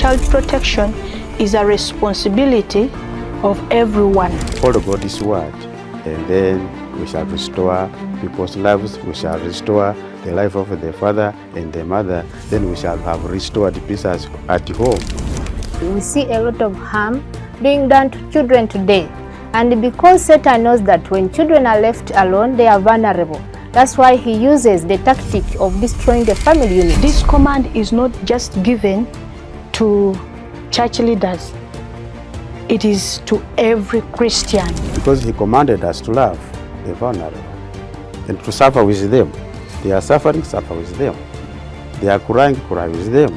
child protection is a responsibility of everyone. Follow God's word, and then we shall restore people's lives, we shall restore the life of the father and the mother, then we shall have restored peace at home. We see a lot of harm being done to children today, and because Satan knows that when children are left alone, they are vulnerable. That's why he uses the tactic of destroying the family unit. This command is not just given to church leaders. It is to every Christian. Because he commanded us to love the vulnerable and to suffer with them. They are suffering, suffer with them. They are crying, cry with them.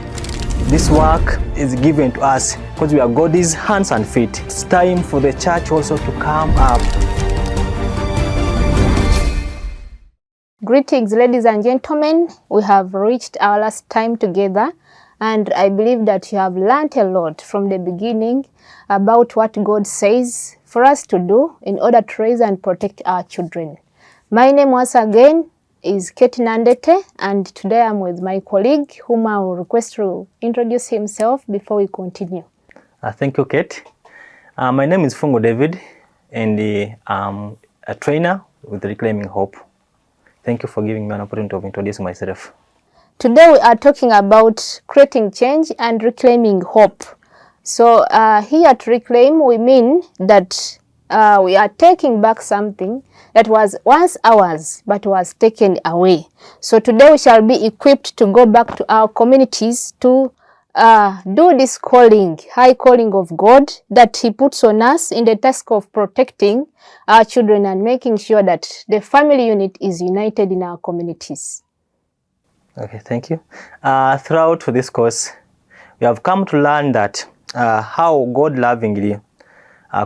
This work is given to us because we are God's hands and feet. It's time for the church also to come up. Greetings, ladies and gentlemen. We have reached our last time together, and I believe that you have learned a lot from the beginning about what God says for us to do in order to raise and protect our children. My name once again is Kate Nandete, and today I'm with my colleague whom I will request to introduce himself before we continue. Thank you, Kate. My name is Fungo David, and I'm a trainer with Reclaiming Hope. Thank you for giving me an opportunity of introducing myself. Today we are talking about creating change and reclaiming hope. So here at Reclaim, we mean that we are taking back something that was once ours but was taken away. So today we shall be equipped to go back to our communities to do this calling, high calling of God that He puts on us in the task of protecting our children and making sure that the family unit is united in our communities. Okay, thank you. Throughout this course, we have come to learn that how God lovingly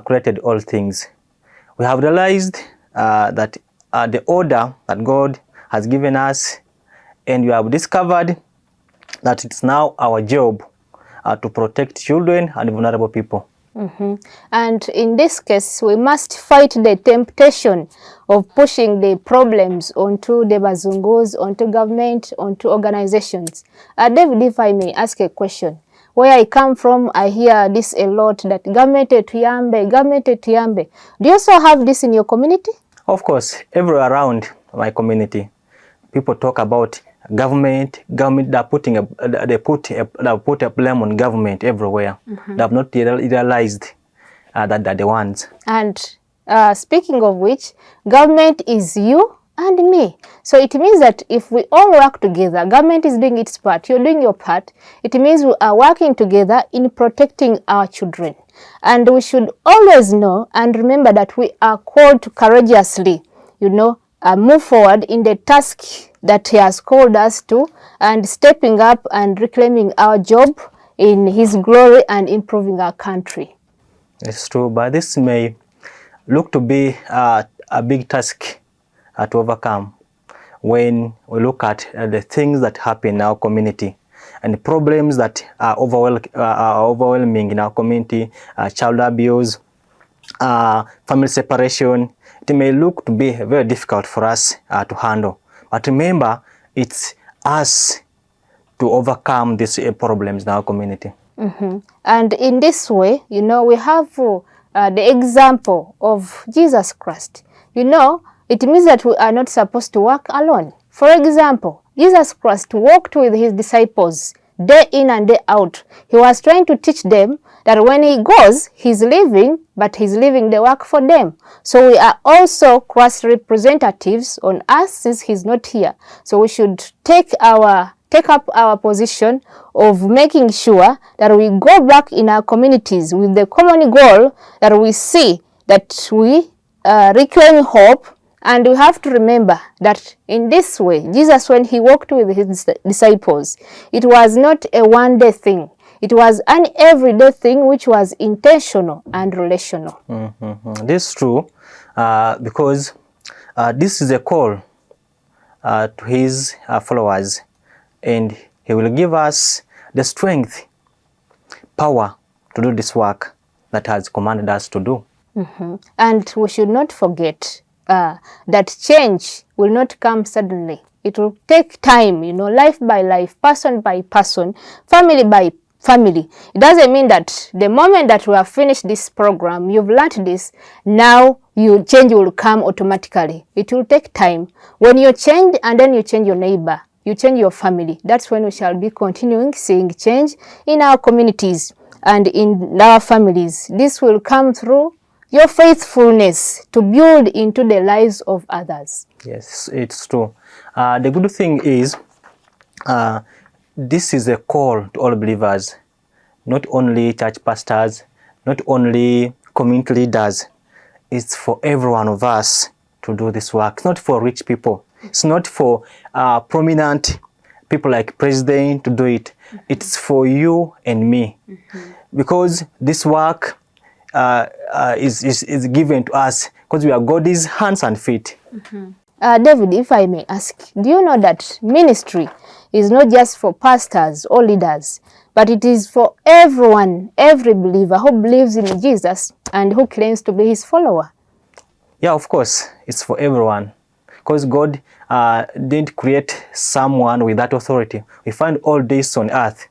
created all things. We have realized that the order that God has given us, and we have discovered that it's now our job to protect children and vulnerable people. And in this case, we must fight the temptation of pushing the problems onto the bazungos, onto government, onto organizations. David, if I may ask a question. Where I come from, I hear this a lot, that government etuyambe, government etuyambe. Do you also have this in your community? Of course, everywhere around my community, people talk about government. They put a blame on government everywhere. They have not realized that they're the ones. And speaking of which, government is you and me. So it means that if we all work together, government is doing its part, you're doing your part, it means we are working together in protecting our children. And we should always know and remember that we are called to courageously, move forward in the task that He has called us to, and stepping up and reclaiming our job in His glory and improving our country. It's true, but this may look to be a big task to overcome when we look at the things that happen in our community and the problems that are overwhelming in our community, child abuse, family separation. It may look to be very difficult for us to handle. But remember, it's us to overcome these problems in our community. And in this way, we have the example of Jesus Christ. It means that we are not supposed to work alone. For example, Jesus Christ walked with His disciples day in and day out. He was trying to teach them that when He goes, He's leaving, but He's leaving the work for them. So we are also Christ representatives on us since He's not here. So we should take up our position of making sure that we go back in our communities with the common goal that we see that we reclaim hope. And we have to remember that in this way, Jesus, when He walked with His disciples, it was not a one-day thing. It was an everyday thing which was intentional and relational. This is true because this is a call to His followers, and He will give us the strength, power to do this work that has commanded us to do. And we should not forget that change will not come suddenly. It will take time, life by life, person by person, family by family. It doesn't mean that the moment that we have finished this program, you've learned this, now change will come automatically. It will take time. When you change and then you change your neighbor, you change your family, that's when we shall be continuing seeing change in our communities and in our families. This will come through your faithfulness to build into the lives of others. Yes, it's true. The good thing is, this is a call to all believers, not only church pastors, not only community leaders. It's for every one of us to do this work. It's not for rich people. It's not for prominent people like president to do it. It's for you and me. Because this work is given to us because we are God's hands and feet. David, if I may ask, do you know that ministry is not just for pastors or leaders, but it is for everyone, every believer who believes in Jesus and who claims to be his follower? Yeah, of course, it's for everyone. Because God didn't create someone with that authority. We find all this on earth.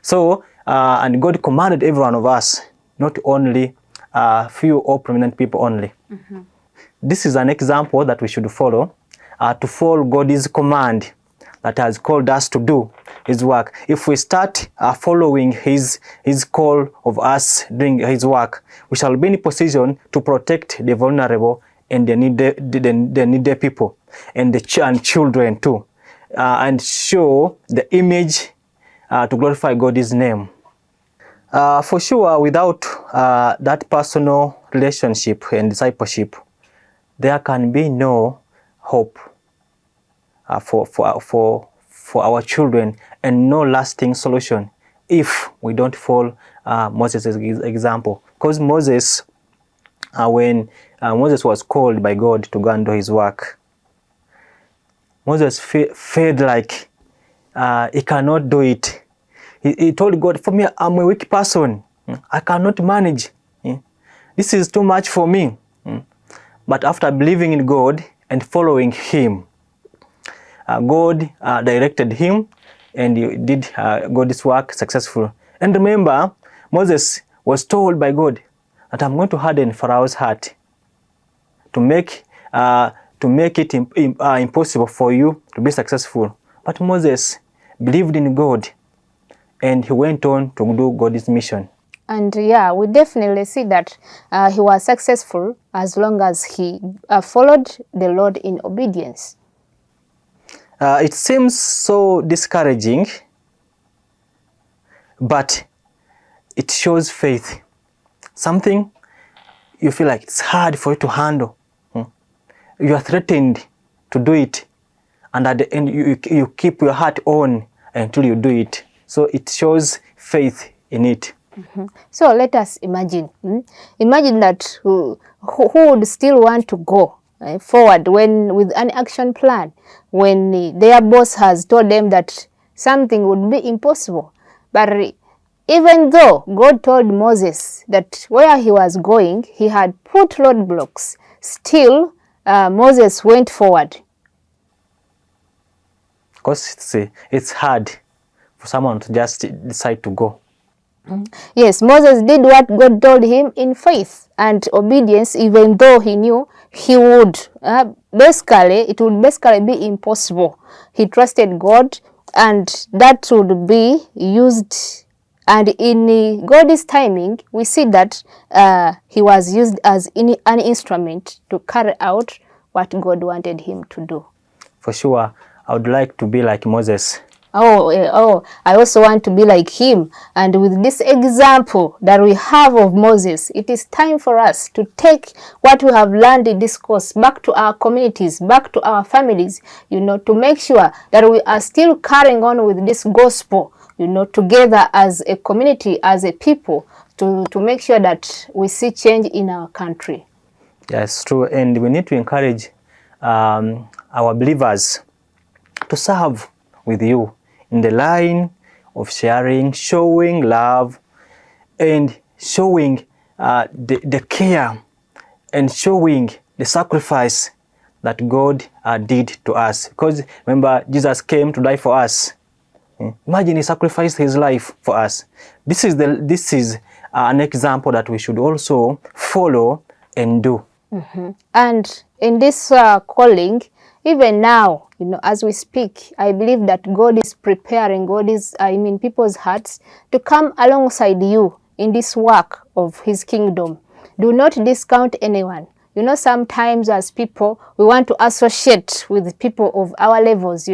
So, and God commanded every one of us, not only few or prominent people only. This is an example that we should follow, to follow God's command that has called us to do his work. If we start following his call of us doing his work, we shall be in a position to protect the vulnerable and the needy people and and children too, and show the image to glorify God's name. For sure, without that personal relationship and discipleship, there can be no hope for our children and no lasting solution if we don't follow Moses' example. Because Moses, when Moses was called by God to go and do his work, Moses felt like he cannot do it. He told God, for me, I'm a weak person. I cannot manage. This is too much for me. But after believing in God and following him, God directed him and he did God's work successful. And remember, Moses was told by God that I'm going to harden Pharaoh's heart to make it impossible for you to be successful. But Moses believed in God and he went on to do God's mission. And yeah, we definitely see that he was successful as long as he followed the Lord in obedience. It seems so discouraging, but it shows faith. Something you feel like it's hard for you to handle. You are threatened to do it, and at the end you keep your heart on until you do it. So it shows faith in it. So let us imagine. Imagine that who would still want to go forward with an action plan when their boss has told them that something would be impossible. But even though God told Moses that where he was going, he had put roadblocks, still Moses went forward. Because it's hard for someone to just decide to go. Yes, Moses did what God told him in faith and obedience, even though he knew he would. It would basically be impossible. He trusted God, and that would be used. And in God's timing, we see that he was used as an instrument to carry out what God wanted him to do. For sure, I would like to be like Moses. I also want to be like him. And with this example that we have of Moses, it is time for us to take what we have learned in this course back to our communities, back to our families, to make sure that we are still carrying on with this gospel, together as a community, as a people, to make sure that we see change in our country. Yes, true. And we need to encourage our believers to serve with you in the line of sharing, showing love, and showing the care, and showing the sacrifice that God did to us. Because remember, Jesus came to die for us. Imagine he sacrificed his life for us. This is an example that we should also follow and do. And in this calling, even now, as we speak, I believe that God is preparing, people's hearts to come alongside you in this work of His kingdom. Do not discount anyone. Sometimes as people, we want to associate with people of our levels.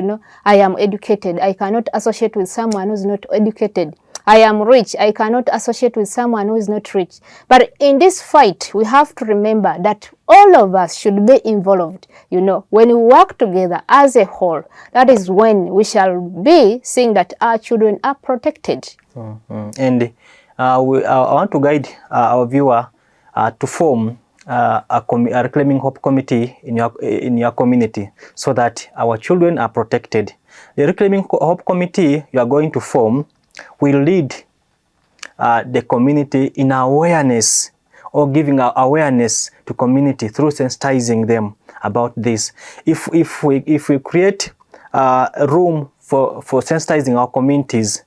I am educated. I cannot associate with someone who's not educated. I am rich. I cannot associate with someone who is not rich. But in this fight, we have to remember that all of us should be involved. When we work together as a whole, that is when we shall be seeing that our children are protected. And I want to guide our viewer to form a Reclaiming Hope committee in your community so that our children are protected. The Reclaiming Hope committee you are going to form will lead the community in awareness, or giving awareness to community through sensitizing them about this. If we create a room for sensitizing our communities,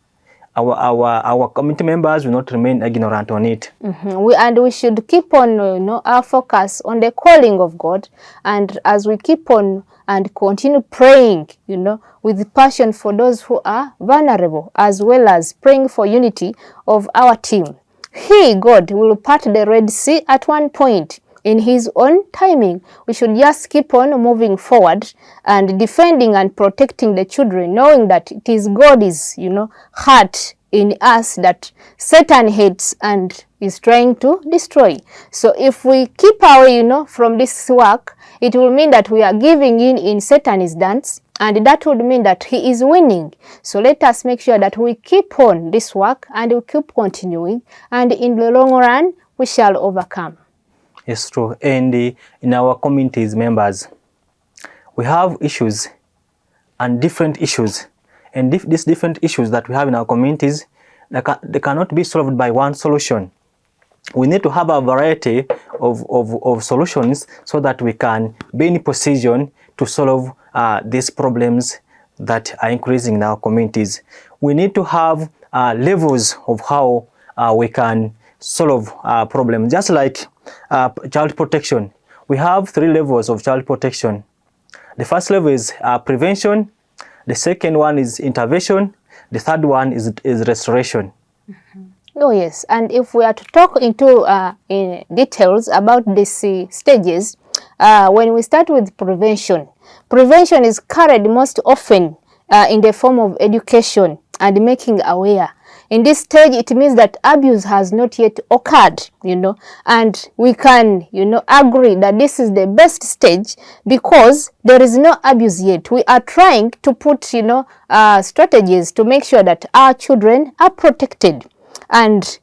our community members will not remain ignorant on it. We should keep on our focus on the calling of God, and as we keep on and continue praying with passion for those who are vulnerable, as well as praying for unity of our team, He, God, will part the Red Sea at one point in His own timing. We should just keep on moving forward and defending and protecting the children, knowing that it is God's, heart in us that Satan hates and is trying to destroy. So if we keep away, from this work, it will mean that we are giving in Satan's dance, and that would mean that he is winning. So let us make sure that we keep on this work and we keep continuing, and in the long run, we shall overcome. It's true. And in our communities members, we have issues and different issues. And these different issues that we have in our communities, they cannot be solved by one solution. We need to have a variety of solutions so that we can be in position to solve these problems that are increasing in our communities. We need to have levels of how we can solve problems. Just like child protection, we have 3 levels of child protection. The first level is prevention. The second one is intervention. The third one is restoration. Oh yes, and if we are to talk into in details about these stages, when we start with prevention, prevention is carried most often in the form of education and making aware. In this stage, it means that abuse has not yet occurred, and we can, agree that this is the best stage because there is no abuse yet. We are trying to put, strategies to make sure that our children are protected. And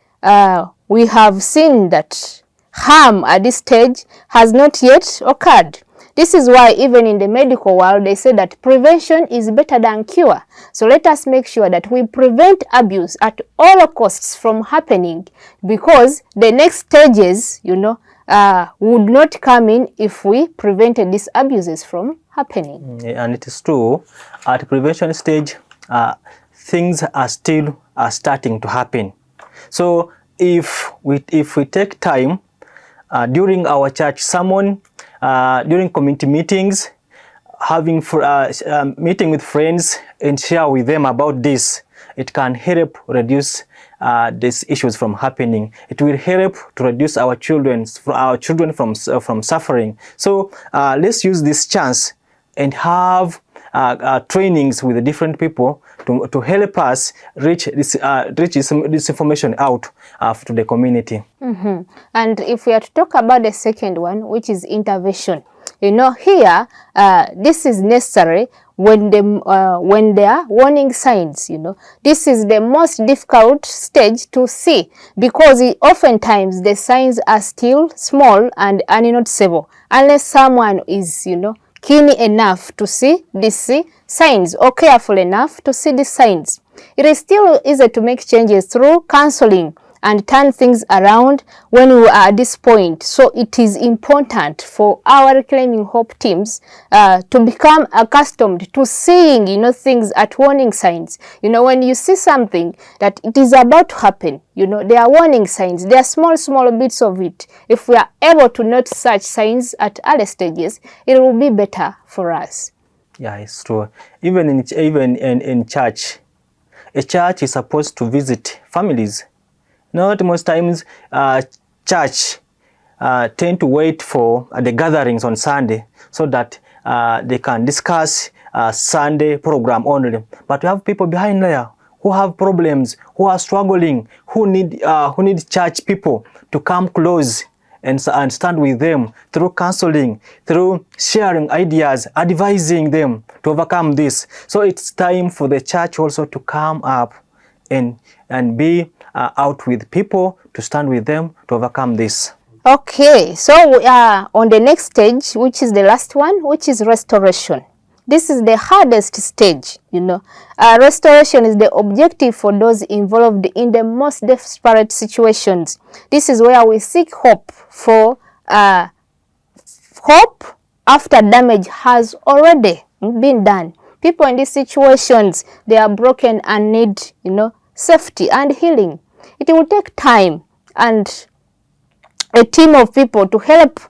we have seen that harm at this stage has not yet occurred. This is why even in the medical world, they say that prevention is better than cure. So let us make sure that we prevent abuse at all costs from happening, because the next stages, would not come in if we prevented these abuses from happening. And it is true, at prevention stage, things are still starting to happen. So if we take time during our church sermon, during community meetings, having meeting with friends and share with them about this, it can help reduce these issues from happening. It will help to reduce our children from suffering. So let's use this chance and have trainings with the different people to help us reach this information out to the community. And if we are to talk about the second one, which is intervention, here this is necessary when there are warning signs. This is the most difficult stage to see, because oftentimes the signs are still small and unnoticeable unless someone is keen enough to see these signs, or careful enough to see the signs. It is still easy to make changes through counseling and turn things around when we are at this point. So it is important for our Reclaiming Hope teams to become accustomed to seeing, things at warning signs. When you see something that it is about to happen, there are warning signs. There are small bits of it. If we are able to note such signs at early stages, it will be better for us. Yeah, it's true. Even in church, a church is supposed to visit families. Not most times, church tend to wait for the gatherings on Sunday so that they can discuss Sunday program only. But we have people behind there who have problems, who are struggling, who need church people to come close and stand with them through counseling, through sharing ideas, advising them to overcome this. So it's time for the church also to come up and be out with people to stand with them to overcome this. Okay, so we are on the next stage, which is the last one, which is restoration. This is the hardest stage, Restoration is the objective for those involved in the most desperate situations. This is where we seek hope for hope after damage has already been done. People in these situations, they are broken and need, safety and healing. It will take time and a team of people to help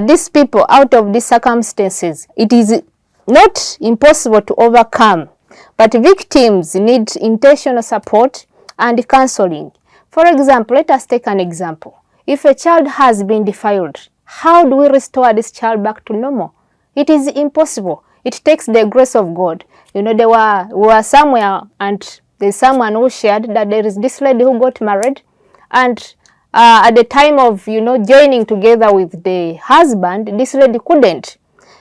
these people out of these circumstances. It is not impossible to overcome, but victims need intentional support and counseling. For example, let us take an example. If a child has been defiled, how do we restore this child back to normal? It is impossible. It takes the grace of God. We were somewhere and there's someone who shared that there is this lady who got married, and at the time of, joining together with the husband, this lady couldn't.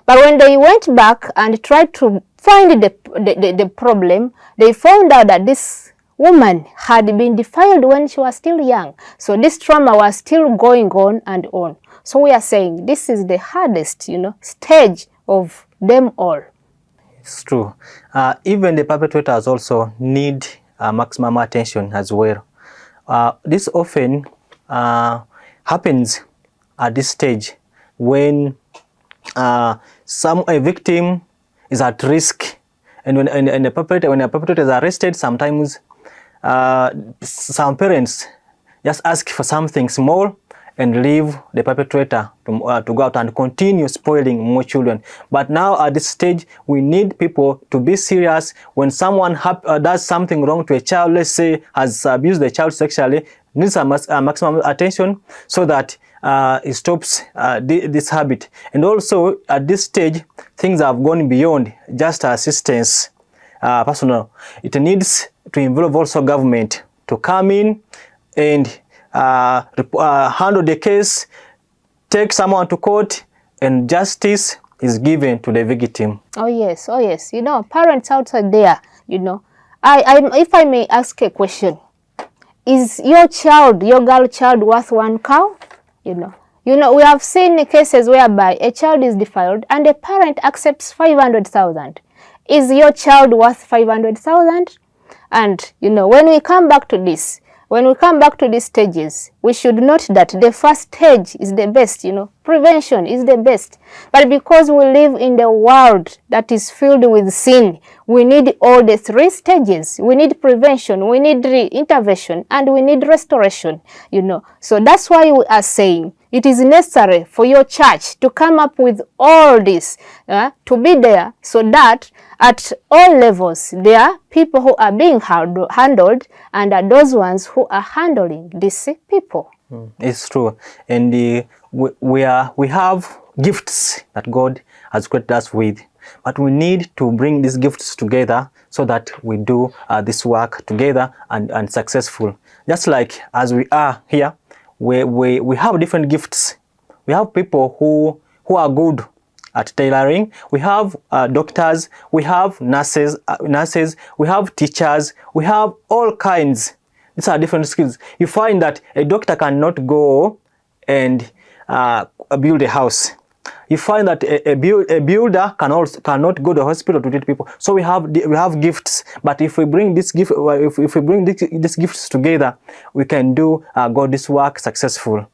But when they went back and tried to find the problem, they found out that this woman had been defiled when she was still young. So this trauma was still going on and on. So we are saying this is the hardest, stage of them all. It's true. Even the perpetrators also need maximum attention as well. This often happens at this stage when a victim is at risk, and when a perpetrator is arrested, sometimes some parents just ask for something small and leave the perpetrator to go out and continue spoiling more children. But now at this stage, we need people to be serious. When someone does something wrong to a child, let's say has abused the child sexually, needs a maximum attention so that it stops this habit. And also at this stage, things have gone beyond just assistance personnel. It needs to involve also government to come in and handle the case, take someone to court, and justice is given to the victim. Oh yes. Parents outside there, if I may ask a question, is your girl child worth one cow? We have seen cases whereby a child is defiled and a parent accepts 500,000. Is your child worth 500,000? And when we come back to these stages, we should note that the first stage is the best, prevention is the best. But because we live in the world that is filled with sin, we need all the three stages. We need prevention, we need intervention, and we need restoration, So that's why we are saying it is necessary for your church to come up with all this, to be there, so that at all levels there are people who are being handled and are those ones who are handling these people. It's true. And we have gifts that God has created us with, but we need to bring these gifts together so that we do this work together and successful. Just like as we are here, we have different gifts. We have people who are good at tailoring. We have doctors, we have nurses, we have teachers, we have all kinds. These are different skills. You find that a doctor cannot go and build a house, you find that a builder cannot go to the hospital to treat people. So we have gifts, but if we bring these gifts together, we can do God's work successful.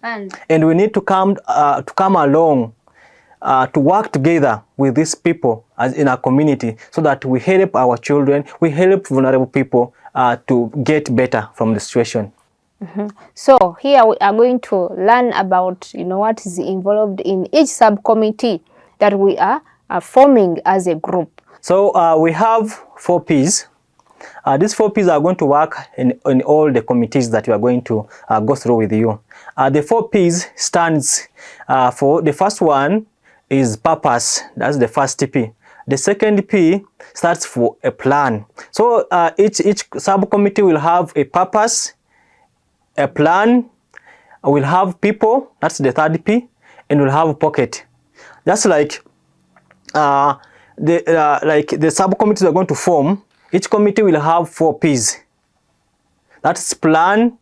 And we need to come along to work together with these people as in our community, so that we help our children, we help vulnerable people to get better from the situation. So here we are going to learn about, what is involved in each subcommittee that we are forming as a group. So we have 4 P's. These 4 P's are going to work in all the committees that we are going to go through with you. The 4 P's stands for, the first one is purpose. That's the first P. The second P starts for a plan. So each subcommittee will have a purpose, a plan, we'll have people, that's the third P, and we'll have pocket. Just like the subcommittees are going to form, each committee will have 4 P's. That's plan,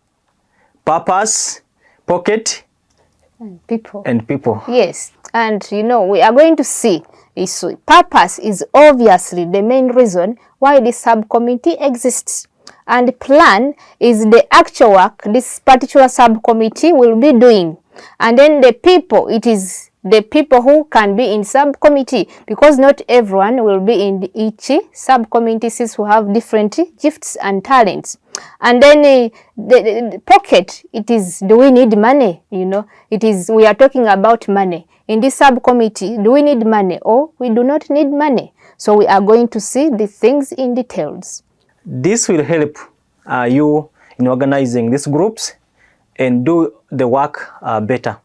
purpose, pocket, and people. Yes, and we are going to see purpose is obviously the main reason why this subcommittee exists. And plan is the actual work this particular subcommittee will be doing. And then the people, it is the people who can be in subcommittee, because not everyone will be in each subcommittee, since we have different gifts and talents. And then the pocket, it is, do we need money? It is, we are talking about money. In this subcommittee, do we need money or we do not need money? So we are going to see the things in details. This will help you in organizing these groups and do the work better.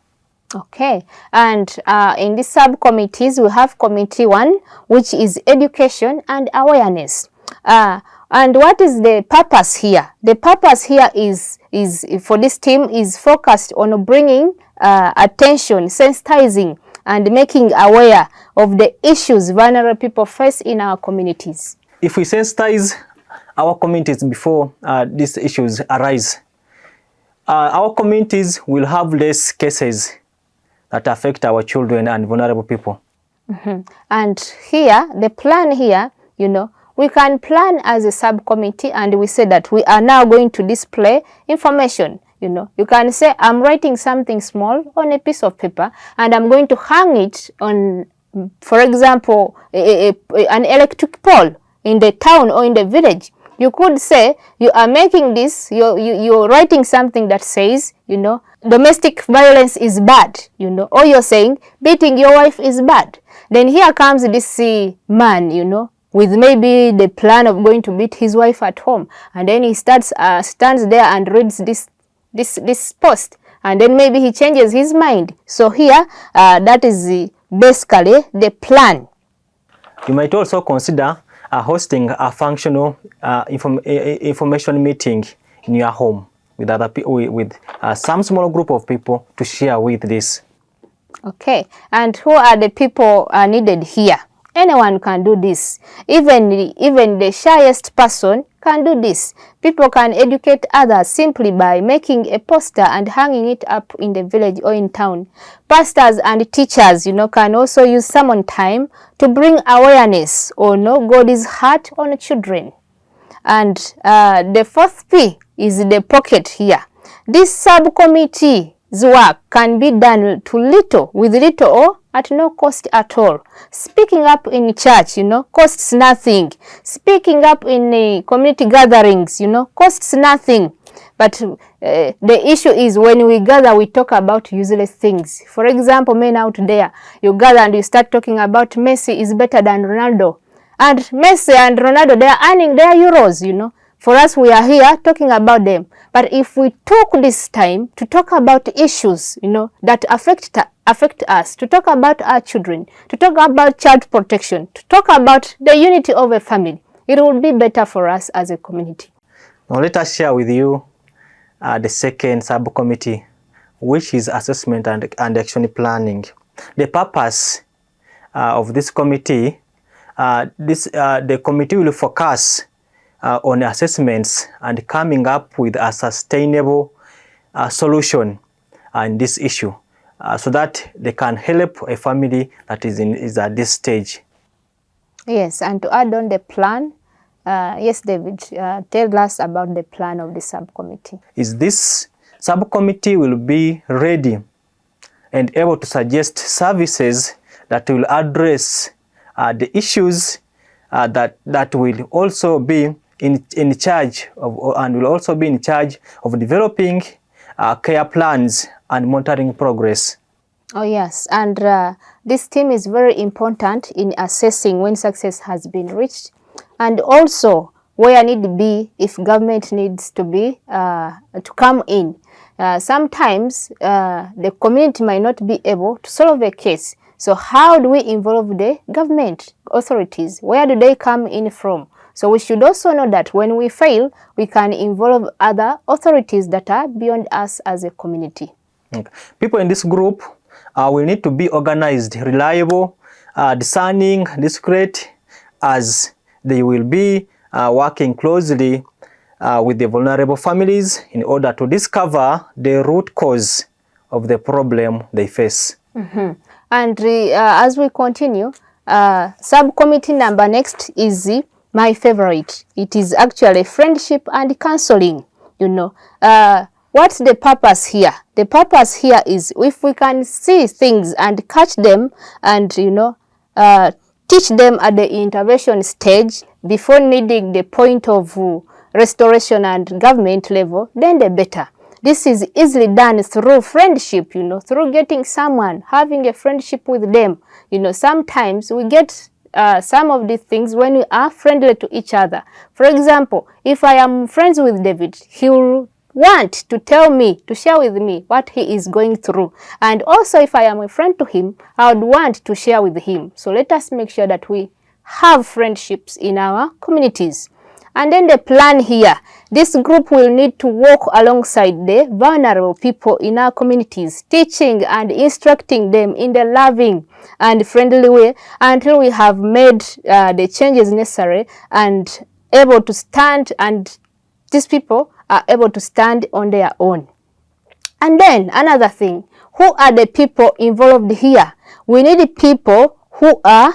Okay, and in these subcommittees, we have committee 1, which is education and awareness. And what is the purpose here? The purpose here is for this team is focused on bringing attention, sensitizing, and making aware of the issues vulnerable people face in our communities. If we sensitize our communities before these issues arise, our communities will have less cases that affect our children and vulnerable people. And here, the plan here, we can plan as a subcommittee, and we say that we are now going to display information. You can say, I'm writing something small on a piece of paper, and I'm going to hang it on, for example, an electric pole in the town or in the village. You could say you are making this, you're writing something that says, domestic violence is bad, or you're saying beating your wife is bad. Then here comes this man, with maybe the plan of going to beat his wife at home, and then he stands there and reads this post, and then maybe he changes his mind. So here, that is basically the plan. You might also consider hosting a functional information meeting in your home with other people, with some small group of people to share with this. Okay, and who are the people needed here? Anyone can do this. Even the shyest person can do this. People can educate others simply by making a poster and hanging it up in the village or in town. Pastors and teachers, can also use sermon time to bring awareness or God's heart on children. And the 4th P is the pocket here. This subcommittee's work can be done with little or at no cost at all. Speaking up in church, costs nothing. Speaking up in community gatherings, costs nothing. But the issue is when we gather, we talk about useless things. For example, men out there, you gather and you start talking about Messi is better than Ronaldo. And Messi and Ronaldo, they are earning their euros, For us, we are here talking about them. But if we took this time to talk about issues, that affect us, to talk about our children, to talk about child protection, to talk about the unity of a family, it would be better for us as a community. Now let us share with you the second subcommittee, which is assessment and action planning. The purpose of this committee, the committee will focus on assessments and coming up with a sustainable solution on this issue. so that they can help a family that is at this stage. Yes, and to add on the plan, yes, David, tell us about the plan of the subcommittee. Is this subcommittee will be ready and able to suggest services that will address the issues that will also be in charge of, and will also be in charge of developing care plans and monitoring progress. Oh yes, and this team is very important in assessing when success has been reached, and also where need be if government needs to be to come in. Sometimes the community might not be able to solve a case. So how do we involve the government authorities? Where do they come in from? So we should also know that when we fail, we can involve other authorities that are beyond us as a community. Okay. People in this group will need to be organized, reliable, discerning, discreet, as they will be working closely with the vulnerable families in order to discover the root cause of the problem they face. Mm-hmm. And as we continue, subcommittee number next is my favorite. It is actually friendship and counseling. You know, what's the purpose here? The purpose here is if we can see things and catch them and, you know, teach them at the intervention stage before needing the point of restoration and government level, then the better. This is easily done through friendship, you know, through getting someone, having a friendship with them. You know, sometimes we get some of these things when we are friendly to each other. For example, if I am friends with David, he will want to tell me, to share with me what he is going through. And also if I am a friend to him, I would want to share with him. So let us make sure that we have friendships in our communities. And then the plan here, this group will need to work alongside the vulnerable people in our communities, teaching and instructing them in the loving and friendly way until we have made the changes necessary and able to stand, and these people are able to stand on their own. And then another thing, who are the people involved here? We need people who are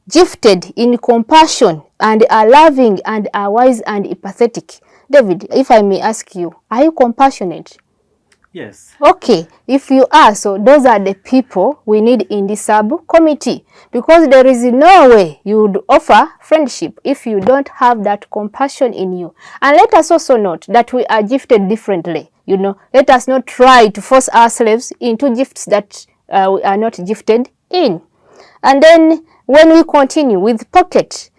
gifted in compassion and are loving and are wise and empathetic. David, if I may ask you, are you compassionate? Yes. Okay, if you are, so those are the people we need in the subcommittee, because there is no way you would offer friendship if you don't have that compassion in you. And let us also note that we are gifted differently. You know, let us not try to force ourselves into gifts that we are not gifted in. And then when we continue with pocket,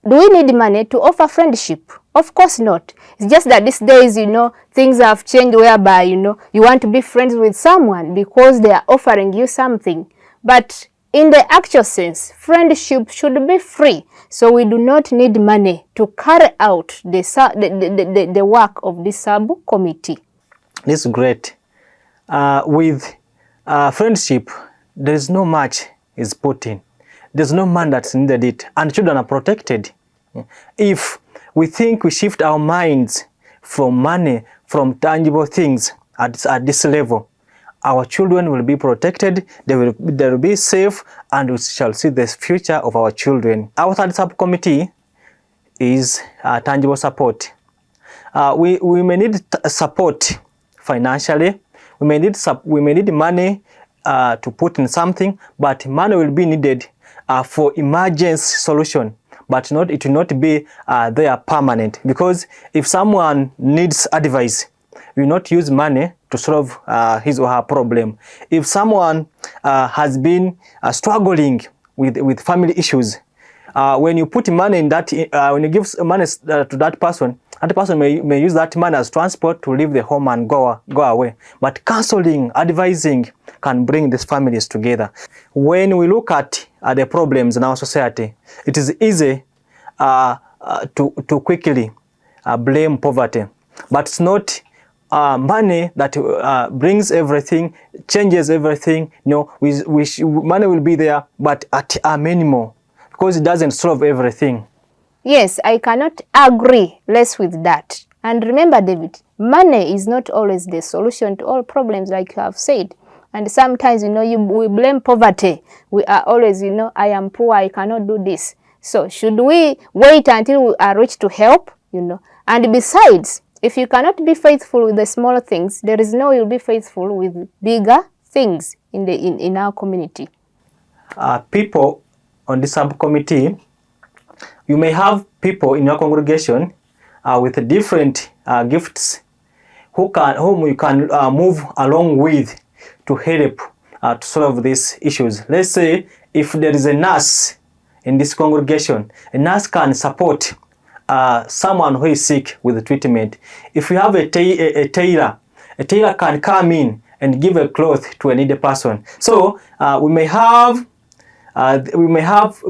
do we need money to offer friendship? Of course not. It's just that these days, you know, things have changed whereby, you know, you want to be friends with someone because they are offering you something. But in the actual sense, friendship should be free. So we do not need money to carry out the work of this subcommittee. This is great. With friendship, there is no much is put in. There's no man that's needed it, and children are protected. If we think we shift our minds from money, from tangible things at this level, our children will be protected, they will be safe, and we shall see the future of our children. Our third subcommittee is tangible support. We may need support financially. We may need money to put in something, but money will be needed for emergency solution, but it will not be there permanent, because if someone needs advice, we will not use money to solve his or her problem. If someone has been struggling with family issues, when you put money in that, when you give money to that person may use that money as transport to leave the home and go away. But counseling, advising can bring these families together. When we look at the problems in our society, it is easy to quickly blame poverty, but it's not money that brings everything, changes everything. You know, money will be there, but at a minimum, because it doesn't solve everything. Yes, I cannot agree less with that. And remember, David, money is not always the solution to all problems, like you have said. And sometimes, we blame poverty. We are always, I am poor, I cannot do this. So should we wait until we are rich to help, And besides, if you cannot be faithful with the small things, there is no way you'll be faithful with bigger things in our community. People on the subcommittee, you may have people in your congregation with different gifts whom you can move along with to help to solve these issues. Let's say if there is a nurse in this congregation, a nurse can support someone who is sick with treatment. If you have a tailor can come in and give a cloth to a needy person. So we may have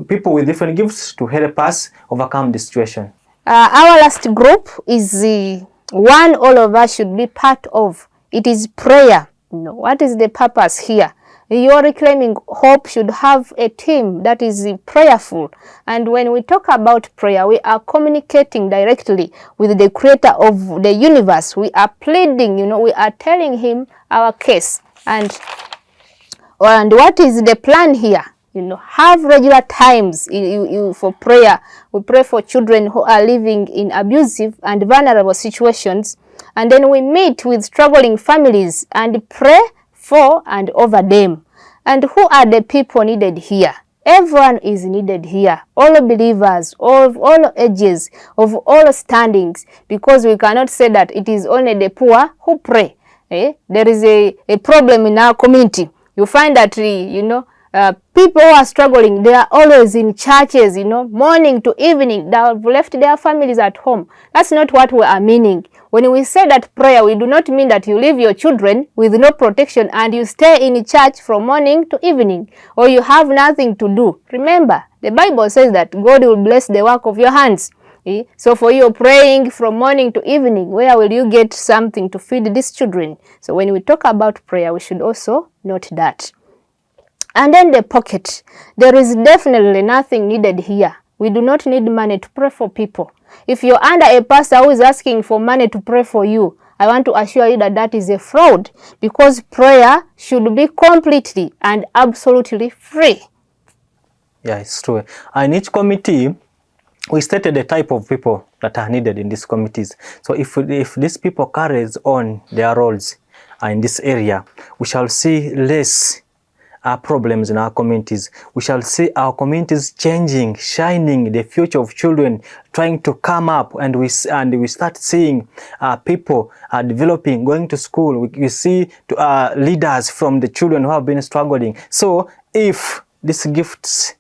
people with different gifts to help us overcome the situation. Our last group is the one all of us should be part of. It is prayer. What is the purpose here? Your Reclaiming Hope should have a team that is prayerful. And when we talk about prayer, we are communicating directly with the creator of the universe. We are pleading, we are telling him our case. And what is the plan here? Have regular times for prayer. We pray for children who are living in abusive and vulnerable situations. And then we meet with struggling families and pray for and over them. And who are the people needed here? Everyone is needed here. All believers, of all ages, of all standings, because we cannot say that it is only the poor who pray. There is a problem in our community. You find that, people who are struggling, they are always in churches, morning to evening. They have left their families at home. That's not what we are meaning. When we say that prayer, we do not mean that you leave your children with no protection and you stay in church from morning to evening, or you have nothing to do. Remember, the Bible says that God will bless the work of your hands. So for you praying from morning to evening, where will you get something to feed these children? So when we talk about prayer, we should also note that. And then the pocket. There is definitely nothing needed here. We do not need money to pray for people. If you're under a pastor who is asking for money to pray for you, I want to assure you that that is a fraud, because prayer should be completely and absolutely free. Yeah, it's true. In each committee, we stated the type of people that are needed in these committees. So if these people carries on their roles in this area, we shall see less problems in our communities. We shall see our communities changing, shining, the future of children trying to come up, and we start seeing people developing, going to school. We see leaders from the children who have been struggling. So if these gifts,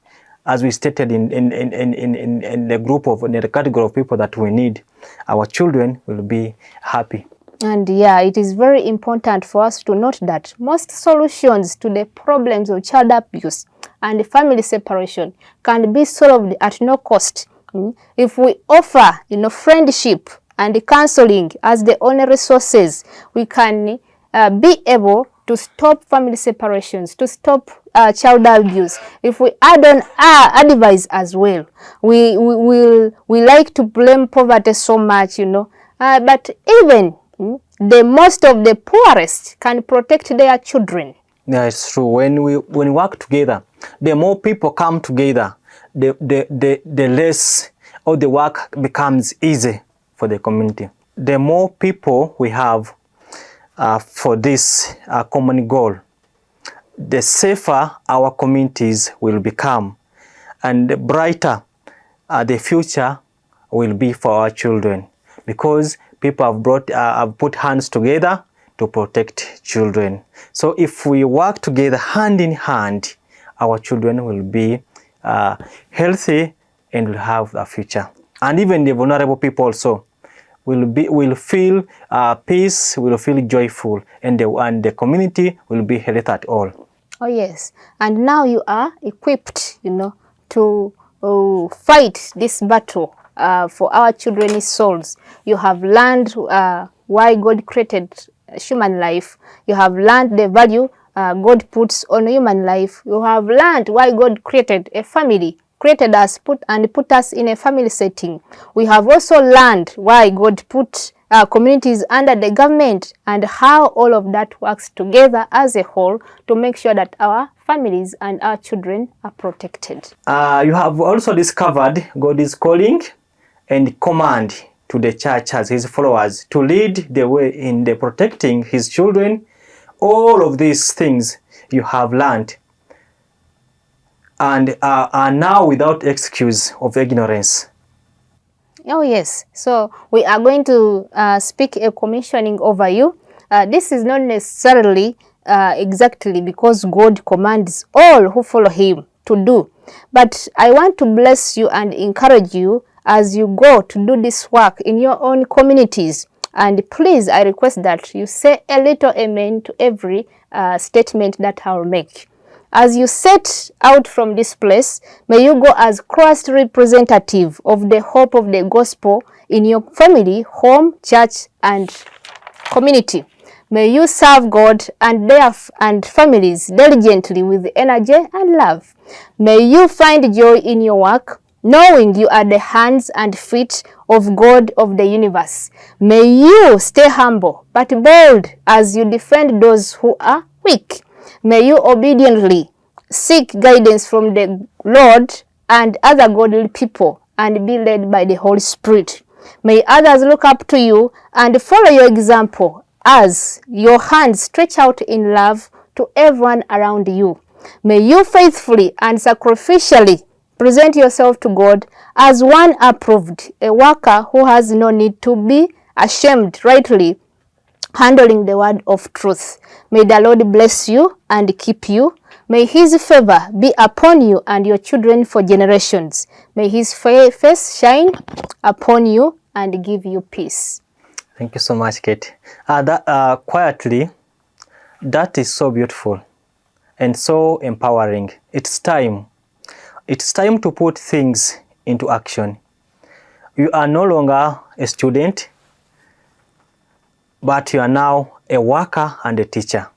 as we stated in the category of people that we need, our children will be happy. And yeah, it is very important for us to note that most solutions to the problems of child abuse and family separation can be solved at no cost. If we offer, friendship and counseling as the only resources, we can be able to stop family separations, to stop child abuse. If we add on our advice as well, we like to blame poverty so much, but even the most of the poorest can protect their children. Yeah, it's true. When we work together, the more people come together, the less of the work becomes easy for the community. The more people we have for this common goal, the safer our communities will become, and the brighter the future will be for our children, because people have put hands together to protect children. So if we work together hand in hand, our children will be healthy and will have a future. And even the vulnerable people also will feel peace, will feel joyful, and the community will be healthy at all. Oh yes, and now you are equipped, to fight this battle for our children's souls. You have learned why God created human life. You have learned the value God puts on human life. You have learned why God created a family, put us in a family setting. We have also learned why God put communities under the government, and how all of that works together as a whole to make sure that our families and our children are protected. You have also discovered God is calling and command to the church as his followers to lead the way in the protecting his children. All of these things you have learned and are now without excuse of ignorance. Oh yes, so we are going to speak a commissioning over you. This is not necessarily exactly because God commands all who follow him to do, but I want to bless you and encourage you as you go to do this work in your own communities. And please, I request that you say a little amen to every statement that I'll make. As you set out from this place, may you go as Christ representative of the hope of the gospel in your family, home, church, and community. May you serve God and their families diligently with energy and love. May you find joy in your work, knowing you are the hands and feet of God of the universe. May you stay humble but bold as you defend those who are weak. May you obediently seek guidance from the Lord and other godly people and be led by the Holy Spirit. May others look up to you and follow your example as your hands stretch out in love to everyone around you. May you faithfully and sacrificially present yourself to God as one approved, a worker who has no need to be ashamed, rightly handling the word of truth. May the Lord bless you and keep you. May his favor be upon you and your children for generations. May his face shine upon you and give you peace. Thank you so much, Kate. Quietly, that is so beautiful and so empowering. It's time. It's time to put things into action. You are no longer a student, but you are now a worker and a teacher.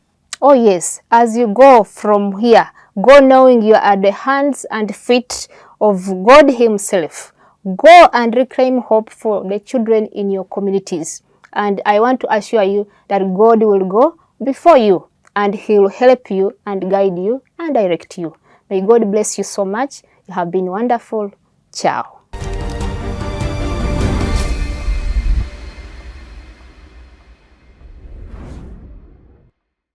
Oh yes, as you go from here, go knowing you are the hands and feet of God himself. Go and reclaim hope for the children in your communities. And I want to assure you that God will go before you and he will help you and guide you and direct you. May God bless you so much. You have been wonderful. Ciao.